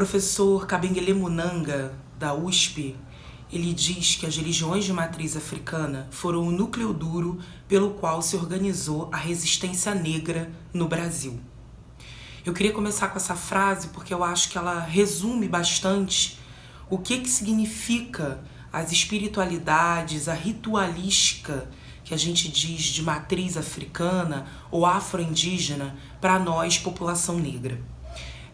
professor Kabengele Munanga, da USP, ele diz que as religiões de matriz africana foram o núcleo duro pelo qual se organizou a resistência negra no Brasil. Eu queria começar com essa frase porque eu acho que ela resume bastante o que significa as espiritualidades, a ritualística que a gente diz de matriz africana ou afro-indígena para nós, população negra.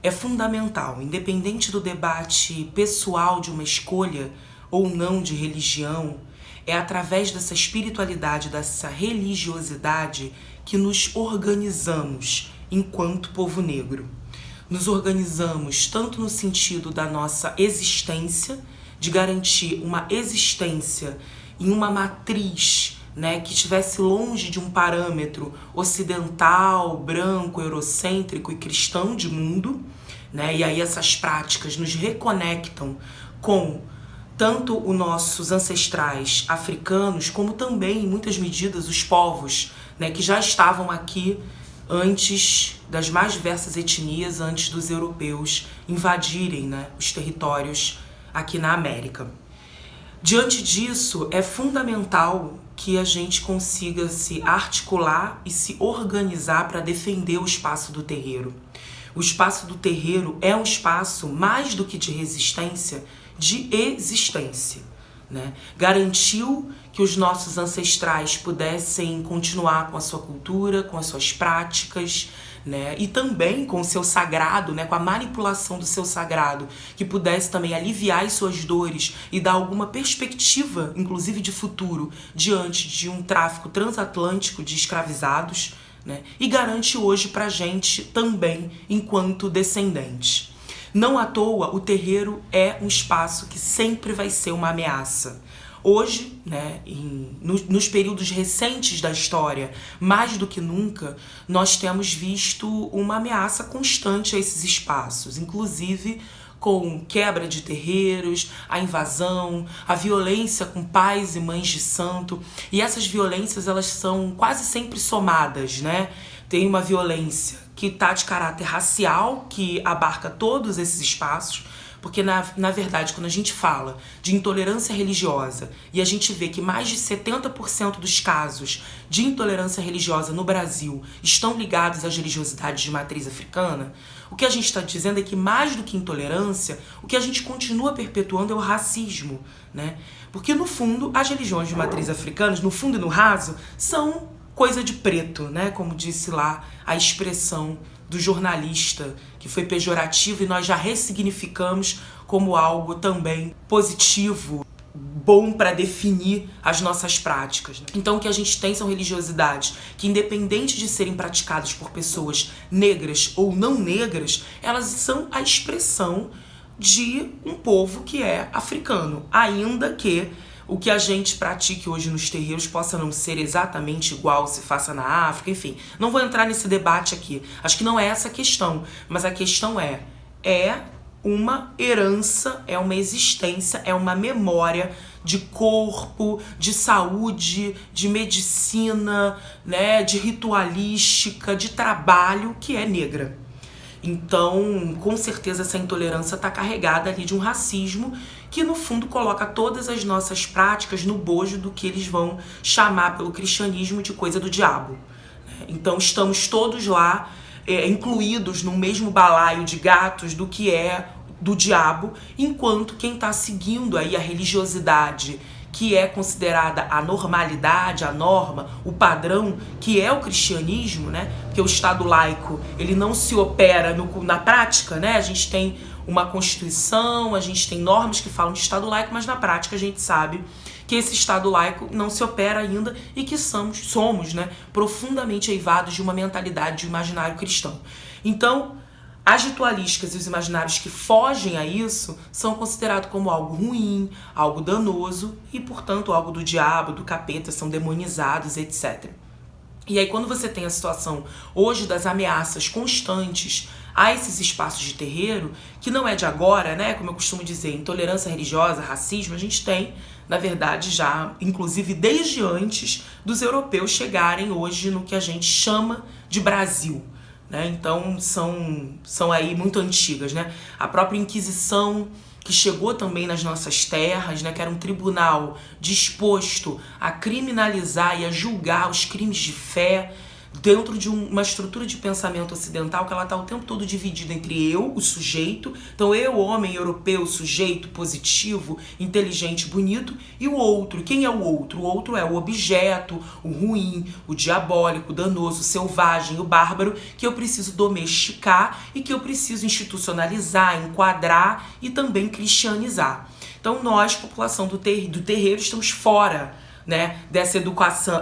É fundamental, independente do debate pessoal de uma escolha ou não de religião, é através dessa espiritualidade, dessa religiosidade que nos organizamos enquanto povo negro. Nos organizamos tanto no sentido da nossa existência, de garantir uma existência em uma matriz, que estivesse longe de um parâmetro ocidental, branco, eurocêntrico e cristão de mundo, e aí essas práticas nos reconectam com tanto os nossos ancestrais africanos, como também, em muitas medidas, os povos que já estavam aqui antes das mais diversas etnias, antes dos europeus invadirem os territórios aqui na América. Diante disso, é fundamental que a gente consiga se articular e se organizar para defender o espaço do terreiro. O espaço do terreiro é um espaço, mais do que de resistência, de existência. Garantiu que os nossos ancestrais pudessem continuar com a sua cultura, com as suas práticas, e também com o seu sagrado, com a manipulação do seu sagrado, que pudesse também aliviar as suas dores e dar alguma perspectiva, inclusive de futuro, diante de um tráfico transatlântico de escravizados, e garante hoje pra gente também, enquanto descendentes. Não à toa, o terreiro é um espaço que sempre vai ser uma ameaça. Hoje, nos períodos recentes da história, mais do que nunca, nós temos visto uma ameaça constante a esses espaços, inclusive com quebra de terreiros, a invasão, a violência com pais e mães de santo. E essas violências, elas são quase sempre somadas, Tem uma violência que está de caráter racial, que abarca todos esses espaços, porque na verdade, quando a gente fala de intolerância religiosa e a gente vê que mais de 70% dos casos de intolerância religiosa no Brasil estão ligados às religiosidades de matriz africana, o que a gente está dizendo é que mais do que intolerância, o que a gente continua perpetuando é o racismo, Porque no fundo, as religiões de matriz africanas, no fundo e no raso, são coisa de preto, como disse lá a expressão do jornalista, que foi pejorativo e nós já ressignificamos como algo também positivo, bom para definir as nossas práticas. Então o que a gente tem são religiosidades que, independente de serem praticadas por pessoas negras ou não negras, elas são a expressão de um povo que é africano, ainda que o que a gente pratique hoje nos terreiros possa não ser exatamente igual se faça na África, enfim. Não vou entrar nesse debate aqui. Acho que não é essa a questão, mas a questão é uma herança, é uma existência, é uma memória de corpo, de saúde, de medicina, de ritualística, de trabalho que é negra. Então, com certeza, essa intolerância está carregada ali de um racismo que, no fundo, coloca todas as nossas práticas no bojo do que eles vão chamar pelo cristianismo de coisa do diabo. Então, estamos todos lá, incluídos no mesmo balaio de gatos do que é do diabo, enquanto quem está seguindo aí a religiosidade, que é considerada a normalidade, a norma, o padrão, que é o cristianismo, porque o Estado laico, ele não se opera na prática, A gente tem uma Constituição, a gente tem normas que falam de Estado laico, mas na prática a gente sabe que esse Estado laico não se opera ainda e que somos profundamente eivados de uma mentalidade de imaginário cristão. Então, as ritualísticas e os imaginários que fogem a isso são considerados como algo ruim, algo danoso e, portanto, algo do diabo, do capeta, são demonizados, etc. E aí, quando você tem a situação hoje das ameaças constantes a esses espaços de terreiro, que não é de agora, como eu costumo dizer, intolerância religiosa, racismo, a gente tem, na verdade, já, inclusive desde antes dos europeus chegarem hoje no que a gente chama de Brasil. né? Então são aí muito antigas, né? A própria Inquisição, que chegou também nas nossas terras, né, que era um tribunal disposto a criminalizar e a julgar os crimes de fé, dentro de uma estrutura de pensamento ocidental que ela está o tempo todo dividida entre eu, o sujeito, então eu, homem europeu, sujeito, positivo, inteligente, bonito, e o outro. Quem é o outro? O outro é o objeto, o ruim, o diabólico, o danoso, o selvagem, o bárbaro, que eu preciso domesticar e que eu preciso institucionalizar, enquadrar e também cristianizar. Então nós, população do terreiro, estamos fora, né, dessa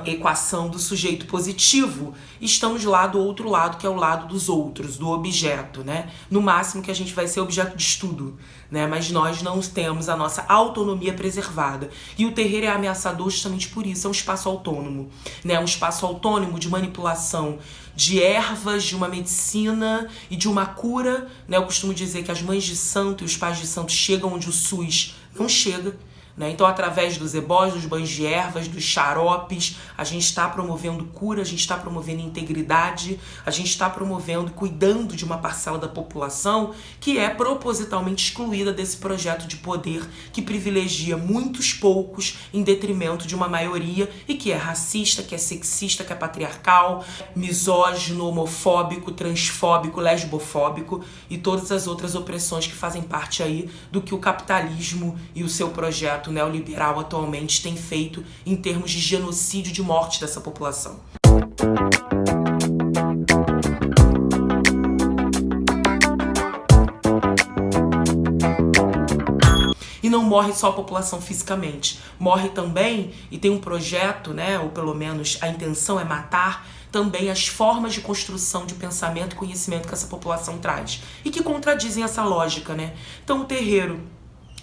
equação do sujeito positivo. Estamos lá do outro lado, que é o lado dos outros, do objeto, né? No máximo que a gente vai ser objeto de estudo, né? Mas nós não temos a nossa autonomia preservada. E o terreiro é ameaçador justamente por isso, é um espaço autônomo, né? Um espaço autônomo de manipulação de ervas, de uma medicina e de uma cura, né? Eu costumo dizer que as mães de santo e os pais de santo chegam onde o SUS não chega, né? Então, através dos ebós, dos banhos de ervas, dos xaropes, a gente está promovendo cura, a gente está promovendo integridade, a gente está promovendo e cuidando de uma parcela da população que é propositalmente excluída desse projeto de poder que privilegia muitos poucos em detrimento de uma maioria e que é racista, que é sexista, que é patriarcal, misógino, homofóbico, transfóbico, lesbofóbico e todas as outras opressões que fazem parte aí do que o capitalismo e o seu projeto neoliberal atualmente tem feito em termos de genocídio, de morte dessa população. E não morre só a população fisicamente, morre também, e tem um projeto, né, ou pelo menos a intenção é matar também as formas de construção de pensamento e conhecimento que essa população traz e que contradizem essa lógica, né? Então o terreiro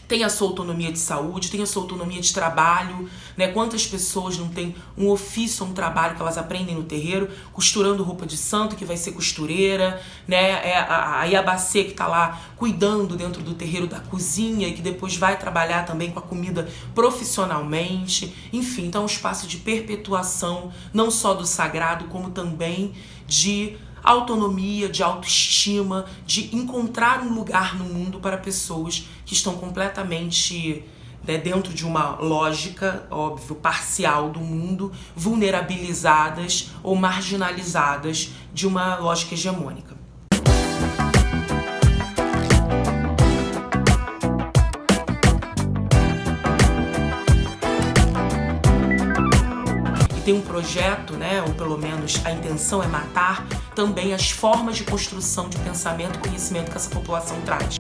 tem a sua autonomia de saúde, tem a sua autonomia de trabalho, né? Quantas pessoas não têm um ofício, um trabalho que elas aprendem no terreiro, costurando roupa de santo, que vai ser costureira, né? É a Iabacê que está lá cuidando dentro do terreiro da cozinha e que depois vai trabalhar também com a comida profissionalmente. Enfim, então é um espaço de perpetuação, não só do sagrado, como também de autonomia, de autoestima, de encontrar um lugar no mundo para pessoas que estão completamente, né, dentro de uma lógica, óbvio, parcial do mundo, vulnerabilizadas ou marginalizadas de uma lógica hegemônica. Tem um projeto, né, ou pelo menos a intenção é matar também as formas de construção de pensamento e conhecimento que essa população traz.